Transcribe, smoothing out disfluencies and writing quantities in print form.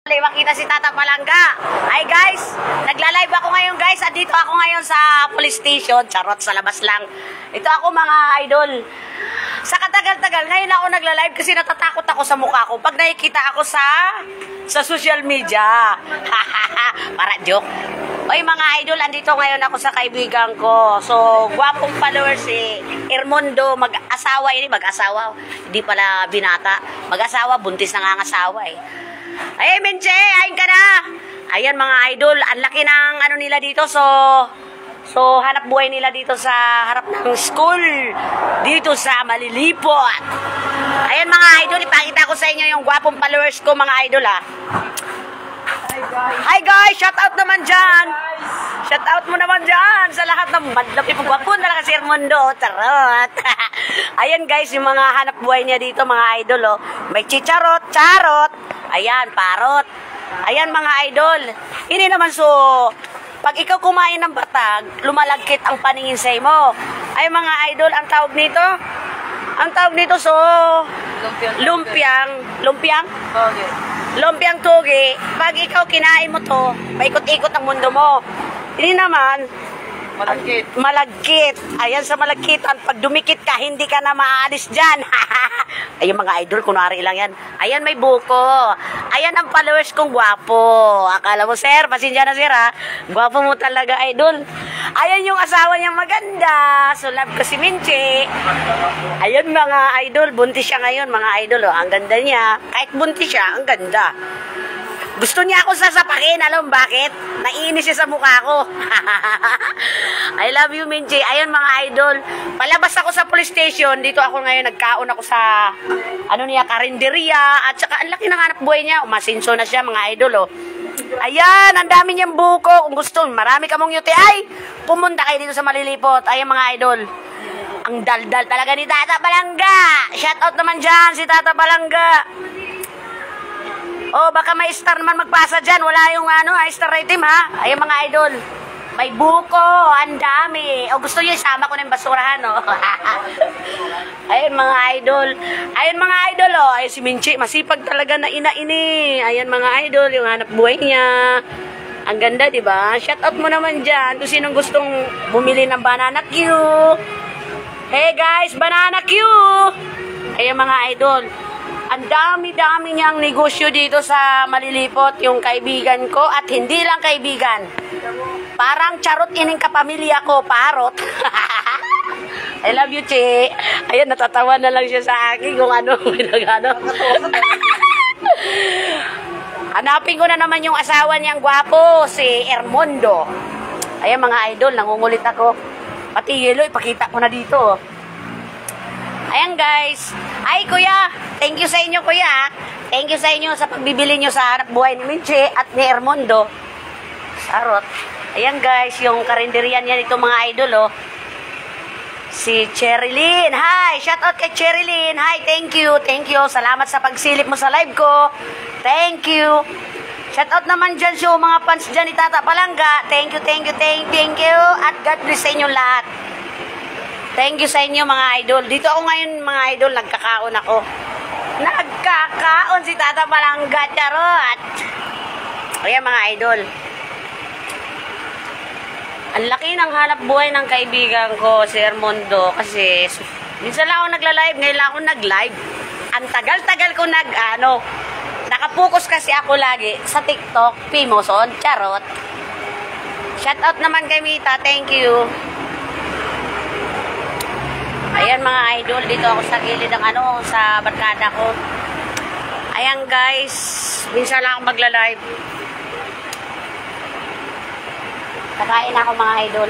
Makita si Tata Palangga. Hi guys, nagla-live ako ngayon guys. At dito ako ngayon sa police station. Charot, sa labas lang. Ito ako mga idol. Sa katagal-tagal, ngayon ako nagla-live kasi natatakot ako sa mukha ko pag nakikita ako sa social media. Para joke. Oy mga idol, andito ngayon ako sa kaibigan ko. So, gwapong followers si Ermondo, mag-asawa ini, mag-asawa. Hindi pala binata. Mag-asawa, buntis na nga asawa eh. Ay, Menche, ayun ka na. Ayan mga idol, ang laki ng ano nila dito. So hanap buhay nila dito sa harap ng school. Dito sa Malilipot. Ayan mga idol, ipakita ko sa inyo yung gwapong followers ko mga idol ha. Hi guys, shout out naman dyan. Shout out mo naman dyan sa lahat ng madlaki pong gwapo na lang si Ermondo. Charot. Ayan guys, yung mga hanap buhay niya dito mga idol oh. May chicharot, charot. Ayan, parot. Ayan mga idol. Hindi naman so, pag ikaw kumain ng batag, lumalagkit ang paningin sa mo. Ay mga idol, ang tawag nito? Ang tawag nito so, lumpiang tugi. Pag ikaw kinain mo to, paikot-ikot ang mundo mo. Hindi naman, malagkit. Ayan sa malagkitan, pag dumikit ka, hindi ka na maalis dyan. Ayun mga idol, kunwari lang yan. Ayan may buko. Ayan ang followers kong gwapo. Akala mo sir, pasensya na sir ha. Gwapo mo talaga idol. Ayan yung asawa niyang maganda. So love ko si Minche. Ayan mga idol, buntis siya ngayon mga idol. Oh. Ang ganda niya. Kahit buntis siya, ang ganda. Gusto niya ako sasapakin. Alam bakit? Naiinis siya sa mukha ko. I love you, Minchi. Ayun, mga idol. Palabas ako sa police station. Dito ako ngayon. Nagkaon ako sa, karinderya. At saka, ang laki ng hanap buhay niya. Umasinso na siya, mga idol, oh. Ayan, ang dami niyang buko. Kung gusto, marami ka mong UTI. Pumunta kayo dito sa Malilipot. Ayan, mga idol. Ang daldal talaga ni Tata Palangga. Shout out naman dyan si Tata Palangga. Oh, baka may star naman magpasa dyan. Wala yung star item ha. Ayun mga idol. May buko. Ang dami. O gusto nyo isama ko na yung basurahan, no? Ayun mga idol. Ayun mga idol, oh. Ayun si Minchi. Masipag talaga na ina-ini. Ayun mga idol. Yung hanap buhay niya. Ang ganda, di ba? Shout out mo naman dyan. Kung sinong gustong bumili ng banana Q. Hey guys, banana Q. Ayun mga idol. Ang dami-dami niyang negosyo dito sa Malilipot, yung kaibigan ko, at hindi lang kaibigan. Parang charot ining kapamilya ko, parot. I love you, Che. Ayan, natatawa na lang siya sa akin kung ano. Hanapin ko na naman yung asawa niyang gwapo, si Ermondo. Ayan mga idol, nangungulit ako. Pati yelo, ipakita ko na dito. Ayan guys. Ay kuya, thank you sa inyo kuya. Thank you sa inyo sa pagbibili nyo sa hanap buhay ni Minche at ni Ermondo. Sarot. Ayan guys, yung karinderian niya dito mga idol oh. Si Cherilyn. Hi, shout out kay Cherilyn. Hi, thank you. Thank you. Salamat sa pagsilip mo sa live ko. Thank you. Shout out naman dyan sa mga fans dyan ni Tata Palangga. Thank you, thank you, thank you. At God bless sa inyo lahat. Thank you sa inyo mga idol. Dito ako ngayon mga idol, nagkakaon ako. Nagkakaon si Tata Palangga, charot. Ayan mga idol. Ang laki ng hanap buhay ng kaibigan ko, si Ermondo. Kasi minsan lang ako nagla-live, ngayon lang ako nag-live. Ang tagal-tagal ko nakapokus kasi ako lagi sa TikTok, famous on, charot. Shout out naman kay Mita, thank you. Ayan mga idol, dito ako sa gilid ng sa barkada ko. Ayan guys, minsan lang ako magla-live. Kakain ako mga idol.